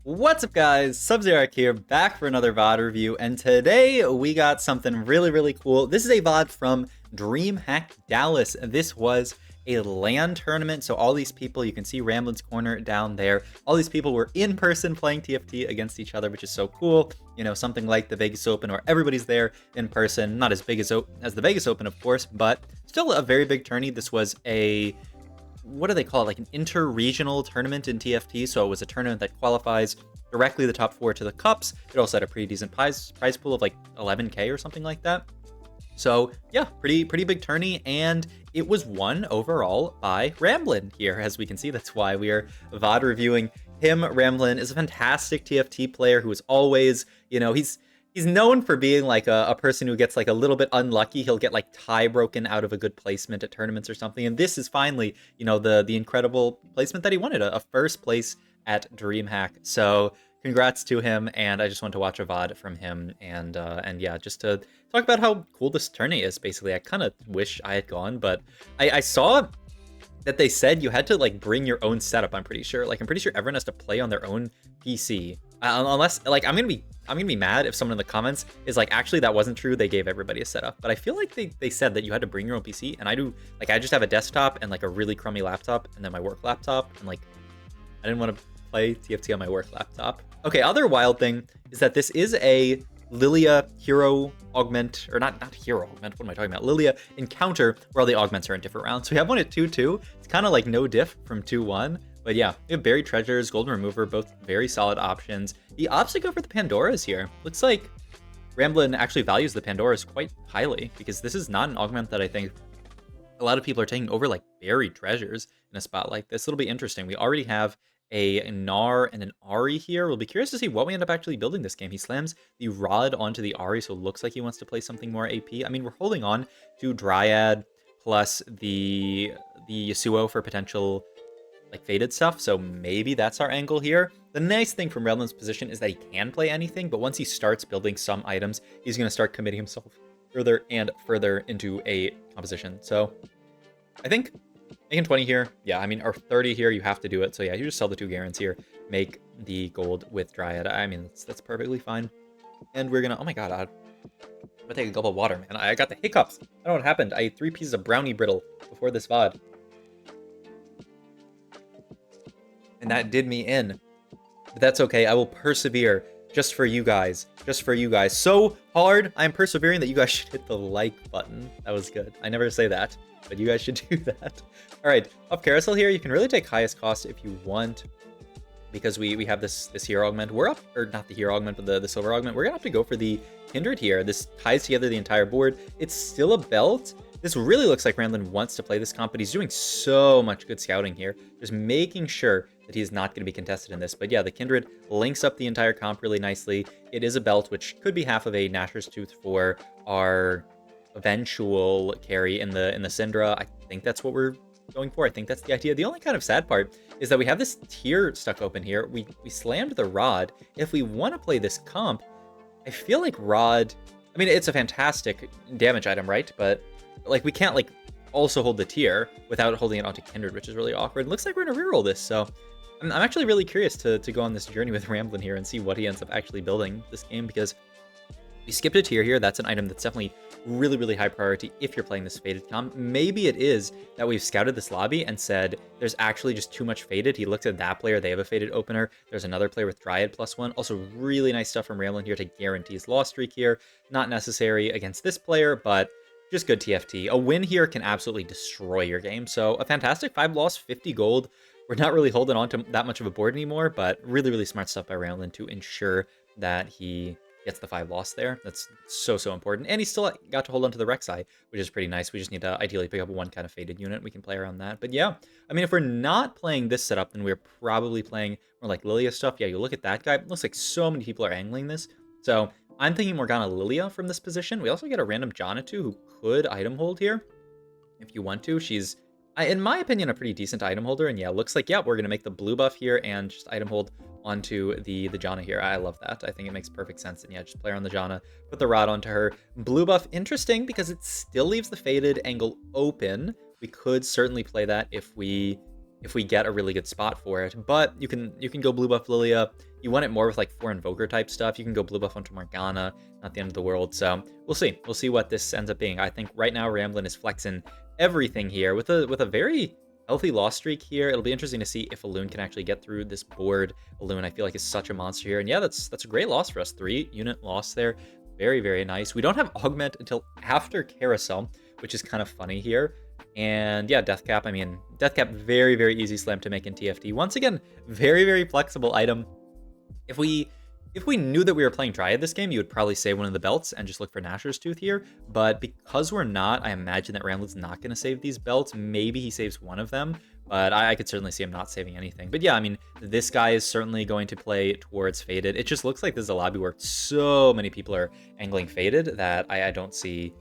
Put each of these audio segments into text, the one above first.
What's up, guys? Subzero here, back for another VOD review, and today we got something really cool. This is a VOD from Dreamhack Dallas. This was a LAN tournament, so all these people, you can see Ramblinn's corner down there, all these people were in person playing TFT against each other, which is so cool. You know, something like the Vegas Open where everybody's there in person, not as big as the Vegas Open, of course, but still a very big tourney. This was a what do they call it, like an inter-regional tournament in TFT. So it was a tournament that qualifies directly the top 4 to the cups. It also had a pretty decent prize pool of like 11k or something like that. So yeah, pretty big tourney, and it was won overall by Ramblinnn here. As we can see, that's why we are VOD reviewing him. Ramblinnn is a fantastic TFT player who is always, you know, he's known for being like a person who gets like a little bit unlucky. He'll get like tie broken out of a good placement at tournaments or something. And this is finally, you know, the incredible placement that he wanted, a first place at Dreamhack. So congrats to him. And I just want to watch a VOD from him. And yeah, just to talk about how cool this tourney is. Basically, I kind of wish I had gone, but I saw that they said you had to like bring your own setup. I'm pretty sure everyone has to play on their own PC, unless like I'm gonna be mad if someone in the comments is like, actually that wasn't true, they gave everybody a setup. But I feel like they said that you had to bring your own PC, and I just have a desktop and like a really crummy laptop and then my work laptop, and like I didn't want to play TFT on my work laptop. Okay, other wild thing is that this is a Lilia hero augment, or not hero augment, what am I talking about? Lilia encounter where all the augments are in different rounds. So we have one at 2-2. It's kind of like no diff from 2-1. But yeah, we have Buried Treasures, Golden Remover, both very solid options. He opts to go for the Pandoras here. Looks like Ramblinnn actually values the Pandoras quite highly, because this is not an augment that I think a lot of people are taking over like Buried Treasures in a spot like this. It'll be interesting. We already have a Gnar and an Ahri here. We'll be curious to see what we end up actually building this game. He slams the Rod onto the Ahri, so it looks like he wants to play something more AP. I mean, we're holding on to Dryad plus the Yasuo for potential like faded stuff, so maybe that's our angle here. The nice thing from Ramblinn's position is that he can play anything, but once he starts building some items, he's going to start committing himself further and further into a composition. So I think making 20 here, yeah, I mean, or 30 here, you have to do it. So yeah, you just sell the 2 Garants here, make the gold with Dryad. I mean, that's perfectly fine. And we're gonna, oh my god, I'm gonna take a gulp of water, man. I got the hiccups. I don't know what happened. I ate 3 pieces of brownie brittle before this VOD, and that did me in. But that's okay. I will persevere just for you guys. Just for you guys. So hard, I'm persevering that you guys should hit the like button. That was good. I never say that, but you guys should do that. All right, up carousel here, you can really take highest cost if you want, because we have this hero augment. We're up, or not the hero augment, but the silver augment. We're gonna have to go for the Kindred here. This ties together the entire board. It's still a belt. This really looks like Ramblinnn wants to play this comp, but he's doing so much good scouting here, just making sure that he's not going to be contested in this. But yeah, the Kindred links up the entire comp really nicely. It is a belt, which could be half of a Gnasher's Tooth for our eventual carry in the Syndra. I think that's what we're going for. I think that's the idea. The only kind of sad part is that we have this tier stuck open here. We slammed the Rod. If we want to play this comp, I feel like Rod, I mean, it's a fantastic damage item, right? But like, we can't like also hold the tier without holding it onto Kindred, which is really awkward. It looks like we're gonna reroll this, so I'm actually really curious to go on this journey with Ramblinnn here and see what he ends up actually building this game, because we skipped a tier here. That's an item that's definitely really high priority if you're playing this faded comp. Maybe it is that we've scouted this lobby and said there's actually just too much faded. He looked at that player, they have a faded opener. There's another player with Dryad +1. Also really nice stuff from Ramblinnn here to guarantee his loss streak here. Not necessary against this player, but just good TFT. A win here can absolutely destroy your game. So a fantastic 5 loss, 50 gold. We're not really holding on to that much of a board anymore, but really smart stuff by Ramblinnn to ensure that he gets the 5 loss there. That's so important. And he still got to hold on to the Rek'Sai, which is pretty nice. We just need to ideally pick up one kind of faded unit. We can play around that. But yeah, I mean, if we're not playing this setup, then we're probably playing more like Lilia stuff. Yeah, you look at that guy. It looks like so many people are angling this. So I'm thinking Morgana Lilia from this position. We also get a random Jonatu who could item hold here if you want to. She's, in my opinion, a pretty decent item holder. And yeah, looks like, yeah, we're going to make the blue buff here and just item hold onto the Janna here. I love that. I think it makes perfect sense. And yeah, just play her on the Janna, put the Rod onto her. Blue buff, interesting because it still leaves the faded angle open. We could certainly play that if we if we get a really good spot for it. But you can go blue buff Lilia. You want it more with like 4 Invoker type stuff. You can go blue buff onto Morgana, not the end of the world. So we'll see. We'll see what this ends up being. I think right now Ramblinnn is flexing everything here with a very healthy loss streak here. It'll be interesting to see if Elune can actually get through this board. Elune, I feel like, is such a monster here. And yeah, that's a great loss for us. 3-unit loss there. Very, very nice. We don't have Augment until after Carousel, which is kind of funny here. And yeah, Deathcap, I mean, Deathcap, very, very easy slam to make in TFT. Once again, very, very flexible item. If we knew that we were playing Dryad this game, you would probably save one of the belts and just look for Nashor's Tooth here. But because we're not, I imagine that Ramblinn's not going to save these belts. Maybe he saves one of them, but I could certainly see him not saving anything. But yeah, I mean, this guy is certainly going to play towards Faded. It just looks like this is a lobby where so many people are angling Faded that I don't see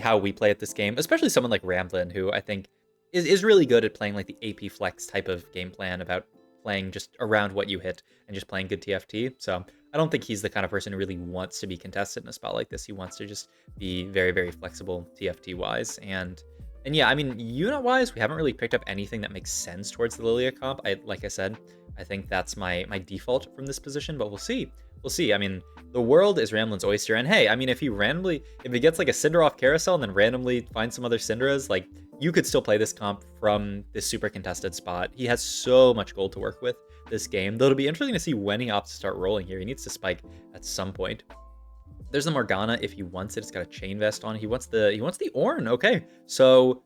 how we play at this game, especially someone like Ramblinnn, who I think is really good at playing like the AP flex type of game plan about playing just around what you hit and just playing good TFT. So I don't think he's the kind of person who really wants to be contested in a spot like this. He wants to just be very, very flexible TFT wise. And yeah, I mean, unit wise, we haven't really picked up anything that makes sense towards the Lilia comp. Like I said, I think that's my default from this position, but we'll see. We'll see. I mean, the world is Ramblinn's oyster. And hey, I mean, if he gets like a Cinder off Carousel and then randomly finds some other Cinderas, like, you could still play this comp from this super contested spot. He has so much gold to work with this game, though it'll be interesting to see when he opts to start rolling here. He needs to spike at some point. There's the Morgana if he wants it. It's got a chain vest on. He wants the Ornn. Okay, so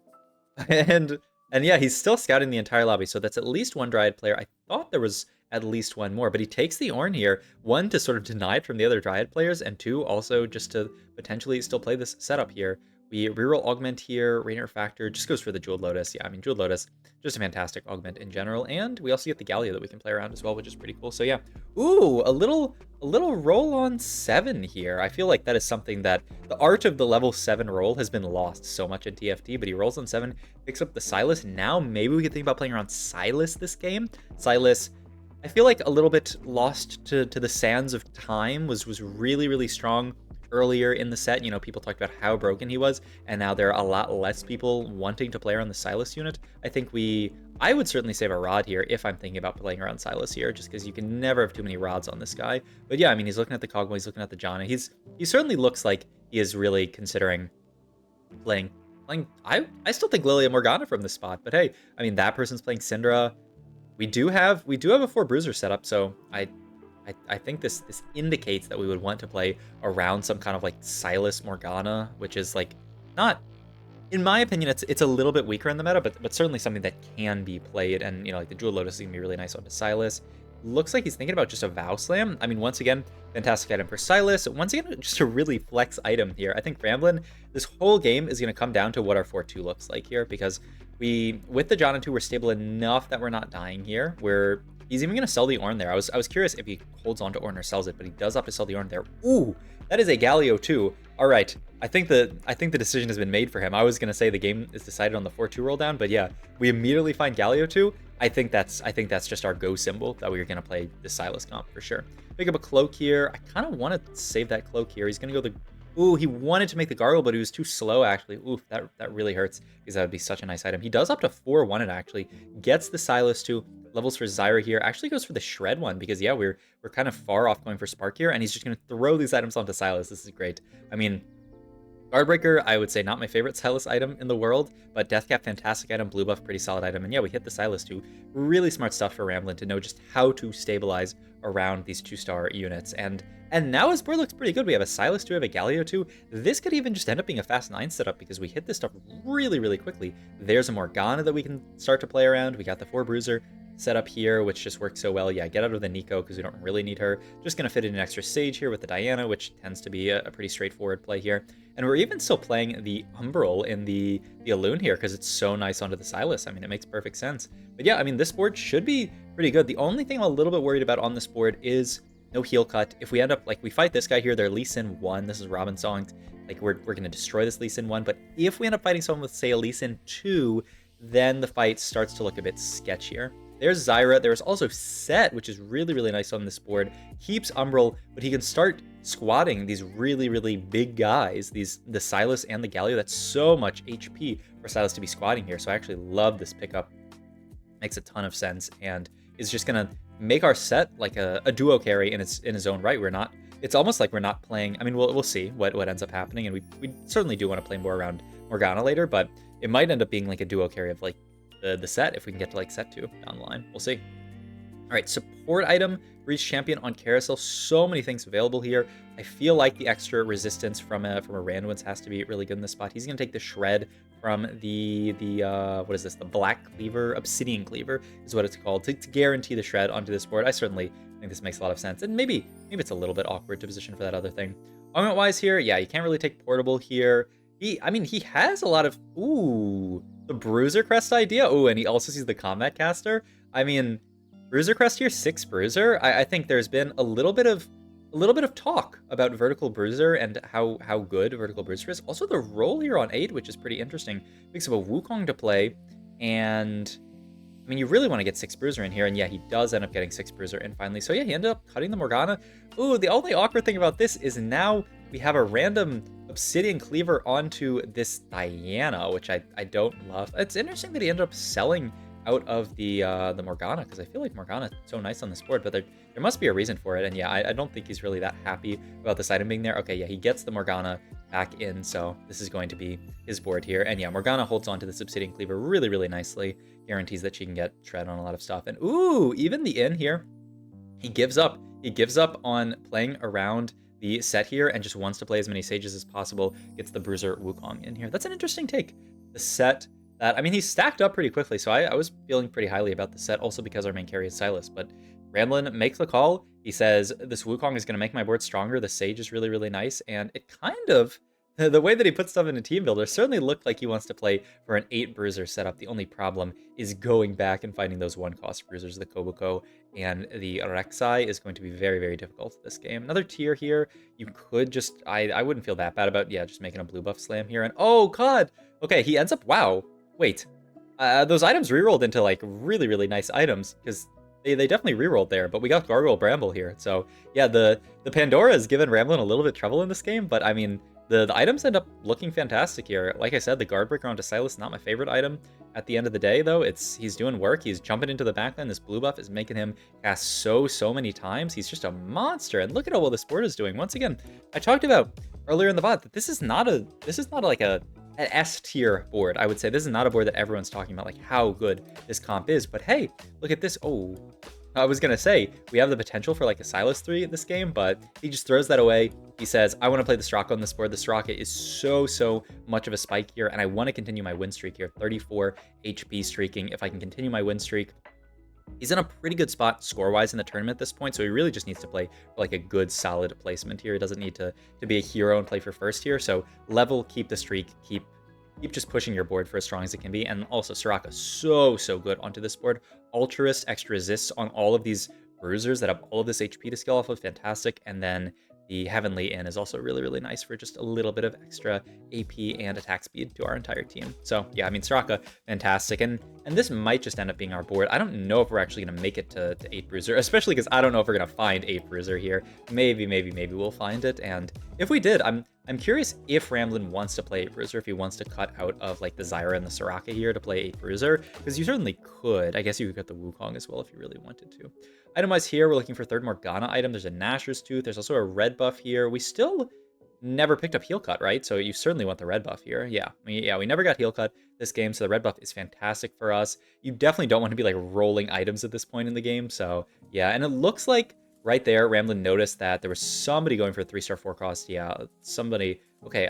and yeah, he's still scouting the entire lobby. So that's at least one Dryad player. I thought there was at least one more, but he takes the Ornn here. 1, to sort of deny it from the other Dryad players, and 2, also just to potentially still play this setup here. We reroll Augment here. Rainier Factor just goes for the Jeweled Lotus. Yeah, I mean, Jeweled Lotus, just a fantastic Augment in general. And we also get the Gallia that we can play around as well, which is pretty cool. So yeah, ooh, a little roll on 7 here. I feel like that is something that the art of the level 7 roll has been lost so much in TFT, but he rolls on 7, picks up the Sylas. Now maybe we could think about playing around Sylas this game. Sylas, I feel like a little bit lost to the sands of time, was really, really strong earlier in the set. You know, people talked about how broken he was, and now there are a lot less people wanting to play around the Sylas unit. I think I would certainly save a Rod here if I'm thinking about playing around Sylas here, just because you can never have too many Rods on this guy. But yeah, I mean, he's looking at the Kog'Maw, he's looking at the Janna. He certainly looks like he is really considering playing. I still think Lilia Morgana from this spot, but hey, I mean, that person's playing Syndra. We do have a 4 Bruiser setup, so I think this indicates that we would want to play around some kind of like Sylas Morgana, which is like not, in my opinion, it's a little bit weaker in the meta, but certainly something that can be played. And you know, like the Jewel Lotus is gonna be really nice onto Sylas. Looks like he's thinking about just a Vow Slam. I mean, once again, fantastic item for Sylas. Once again, just a really flex item here. I think Ramblinnn, this whole game is gonna come down to what our 4-2 looks like here, because with the Janna 2, we're stable enough that we're not dying here. He's even going to sell the Ornn there. I was curious if he holds on to Ornn or sells it, but he does have to sell the Ornn there. Ooh, that is a Galio too. All right, I think the decision has been made for him. I was going to say the game is decided on the 4-2 roll down, but yeah, we immediately find Galio 2. I think that's just our go symbol that we're going to play the Sylas comp for sure. Pick up a Cloak here. I kind of want to save that Cloak here. He's going to go the... Ooh, he wanted to make the Gargoyle, but he was too slow, actually. Ooh, that really hurts, because that would be such a nice item. He does up to 4-1 it, actually. Gets the Sylas 2. Levels for Zyra here. Actually goes for the Shred one, because, yeah, we're kind of far off going for Spark here, and he's just going to throw these items onto Sylas. This is great. I mean, Guardbreaker, I would say not my favorite Sylas item in the world, but Deathcap, fantastic item. Blue buff, pretty solid item. And yeah, we hit the Sylas 2. Really smart stuff for Ramblinnn to know just how to stabilize around these 2-star units. And now his board looks pretty good. We have a Sylas 2, we have a Galio 2. This could even just end up being a fast 9 setup, because we hit this stuff really, really quickly. There's a Morgana that we can start to play around. We got the 4 Bruiser setup here, which just works so well. Yeah, get out of the Nico, because we don't really need her. Just going to fit in an extra Sage here with the Diana, which tends to be a pretty straightforward play here. And we're even still playing the Umbral in the Elune here, because it's so nice onto the Sylas. I mean, it makes perfect sense. But yeah, I mean, this board should be pretty good. The only thing I'm a little bit worried about on this board is no heal cut. If we end up, like, we fight this guy here, they're Lee Sin 1. This is Robin Song. Like, we're going to destroy this Lee Sin 1. But if we end up fighting someone with, say, a Lee Sin 2, then the fight starts to look a bit sketchier. There's Zyra. There's also Set, which is really, really nice on this board. Keeps Umbral, but he can start squatting these really, really big guys, the Sylas and the Galio. That's so much HP for Sylas to be squatting here. So I actually love this pickup Makes a ton of sense and is just gonna make our set like a duo carry in his own right. We're not. It's almost like we're not playing. I mean, we'll see what ends up happening, and we certainly do want to play more around Morgana later, but it might end up being like a duo carry of like the set if we can get to like set 2 down the line. We'll see. All right, support item for each champion on carousel. So many things available here. I feel like the extra resistance from a Randuin's has to be really good in this spot. He's gonna take the shred from the what is this? The black cleaver, obsidian cleaver is what it's called, to guarantee the shred onto this board. I certainly think this makes a lot of sense, and maybe it's a little bit awkward to position for that other thing. Augment wise here, yeah, you can't really take portable here. I mean, he has a lot of the Bruiser Crest idea. And he also sees the Combat Caster. I mean, Bruiser Crest here, 6 Bruiser. I think there's been a little bit of talk about Vertical Bruiser and how good Vertical Bruiser is. Also, the roll here on 8, which is pretty interesting. Picks up a Wukong to play, and I mean, you really want to get 6 Bruiser in here, and yeah, he does end up getting 6 Bruiser in finally. So yeah, he ended up cutting the Morgana. The only awkward thing about this is now we have a random Obsidian Cleaver onto this Diana, which I don't love. It's interesting that he ended up selling out of the Morgana, because I feel like Morgana is so nice on this board, but there must be a reason for it, and yeah, I don't think he's really that happy about this item being there. Okay, yeah, he gets the Morgana back in, so this is going to be his board here, and yeah, Morgana holds on to this Obsidian Cleaver really, really nicely, guarantees that she can get shred on a lot of stuff, and even the in here, he gives up on playing around the set here and just wants to play as many sages as possible, gets the Bruiser Wukong in here. That's an interesting take. The set that, I mean, he's stacked up pretty quickly, so I was feeling pretty highly about the set, also because our main carry is Sylas, but Ramblinnn makes the call. He says, this Wukong is going to make my board stronger, the Sage is really, really nice, and it kind of, the way that he puts stuff in a team builder certainly looked like he wants to play for an 8 Bruiser setup. The only problem is going back and finding those 1-cost Bruisers. The Kobuko and the Rek'Sai is going to be very, very difficult this game. Another tier here, you could just, I wouldn't feel that bad about, yeah, just making a blue buff slam here, and oh god, okay, he ends up, wow, wait, those items rerolled into like really, really nice items, because they definitely rerolled there, but we got Gargoyle Bramble here. So yeah, the Pandora has given Ramblinnn a little bit of trouble in this game, but I mean, the items end up looking fantastic here. Like I said, the Guard Breaker onto Sylas, not my favorite item at the end of the day, though. He's doing work. He's jumping into the backline. This blue buff is making him cast so many times. He's just a monster, and look at how well this board is doing. Once again, I talked about earlier in the VOD that this is not like an S tier board. I would say this is not a board that everyone's talking about, like how good this comp is. But hey, look at this. I was gonna say we have the potential for like a Sylas 3 in this game, but he just throws that away. He says, I want to play the Straka on this board. The Straka is so much of a spike here, and I want to continue my win streak here. 34 HP streaking. If I can continue my win streak, he's in a pretty good spot score-wise in the tournament at this point, so he really just needs to play for like a good, solid placement here. He doesn't need to be a hero and play for first here. So level, keep the streak, keep just pushing your board for as strong as it can be. And also Soraka, so good onto this board. Altruist, extra resists on all of these bruisers that have all of this HP to scale off of, fantastic. And then the Heavenly Inn is also really nice for just a little bit of extra AP and attack speed to our entire team. So yeah, I mean, Soraka, fantastic. And this might just end up being our board. I don't know if we're actually going to make it to 8 Bruiser, especially because I don't know if we're going to find 8 Bruiser here. Maybe we'll find it. And if we did, I'm curious if Ramblinnn wants to play 8 Bruiser, if he wants to cut out of like the Zyra and the Soraka here to play 8 Bruiser, because you certainly could. I guess you could get the Wukong as well if you really wanted to. Item-wise here, we're looking for third Morgana item. There's a Nashor's Tooth. There's also a red buff here. We still never picked up Heal Cut, right? So you certainly want the red buff here. Yeah, we never got Heal Cut this game, so the red buff is fantastic for us. You definitely don't want to be like rolling items at this point in the game. So yeah, and it looks like right there, Ramblinnn noticed that there was somebody going for a 3-star 4-cost. Yeah, somebody. Okay,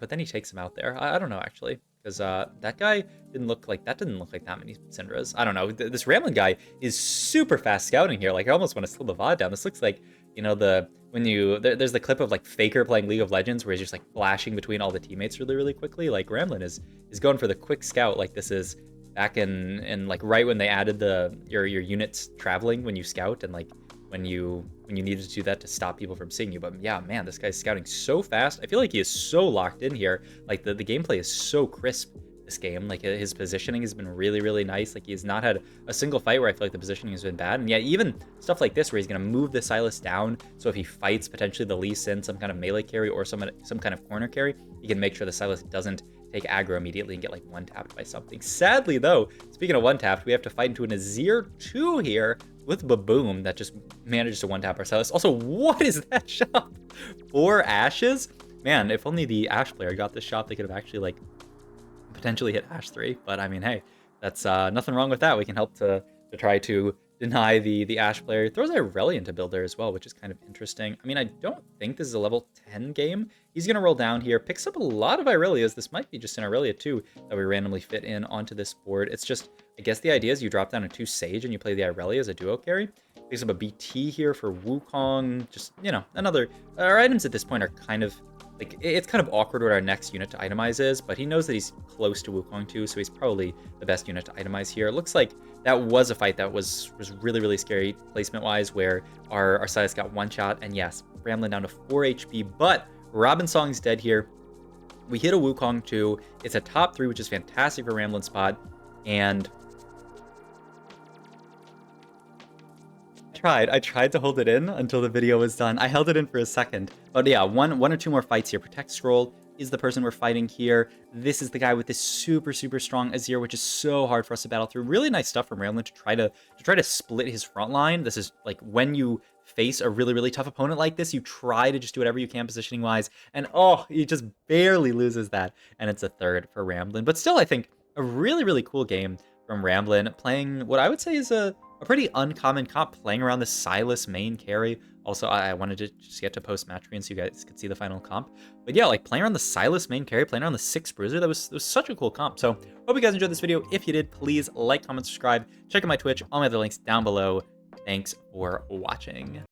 but then he takes him out there. I don't know actually, because that guy didn't look like that many Syndras. I don't know. This Ramblinnn guy is super fast scouting here. Like I almost want to slow the VOD down. This looks like, you know, there's the clip of like Faker playing League of Legends where he's just like flashing between all the teammates really quickly. Like Ramblinnn is going for the quick scout. Like this is back in like right when they added your units traveling when you scout, and like when you needed to do that to stop people from seeing you. But yeah, man, this guy's scouting so fast. I feel like he is so locked in here. Like the gameplay is so crisp this game. Like his positioning has been really nice. Like he has not had a single fight where I feel like the positioning has been bad. And yeah, even stuff like this where he's gonna move the Sylas down, so if he fights potentially the Lee Sin, some kind of melee carry or some kind of corner carry, he can make sure the Sylas doesn't take aggro immediately and get like one tapped by something. Sadly though, speaking of one tapped, we have to fight into an Azir 2 here with Baboom that just manages to one tap our Sylas. Also, what is that shot? 4 Ashes? Man, if only the Ashe player got this shot, they could have actually like potentially hit Ashe 3. But I mean, hey, that's nothing wrong with that. We can help to try to deny the Ashe player. He throws Irelia into build there as well, which is kind of interesting. I mean, I don't think this is a level 10 game. He's going to roll down here, picks up a lot of Irelias. This might be just an Irelia too that we randomly fit in onto this board. It's just, I guess the idea is you drop down a 2 Sage and you play the Irelia as a duo carry. Picks up a BT here for Wukong. Just, you know, our items at this point are kind of, like, it's kind of awkward what our next unit to itemize is, but he knows that he's close to Wukong too, so he's probably the best unit to itemize here. It looks like that was a fight that was really, really scary placement-wise, where our Sylas got one shot, and yes, Ramblinnn down to 4 HP, but Robin Song's dead here. We hit a Wukong too. It's a top 3, which is fantastic for Ramblinnn spot, and I tried to hold it in until the video was done. I held it in for a second. But yeah, one or two more fights here. Protect Scroll is the person we're fighting here. This is the guy with this super strong Azir, which is so hard for us to battle through. Really nice stuff from Ramblinnn to try to split his front line. This is like when you face a really tough opponent like this, you try to just do whatever you can positioning wise, and oh, he just barely loses that, and it's a third for Ramblinnn. But still, I think a really cool game from Ramblinnn, playing what I would say is a pretty uncommon comp, playing around the Sylas main carry. Also, I wanted to just get to post-match screen so you guys could see the final comp. But yeah, like playing around the Sylas main carry, playing around the 6 Bruiser, that was such a cool comp. So hope you guys enjoyed this video. If you did, please like, comment, subscribe. Check out my Twitch, all my other links down below. Thanks for watching.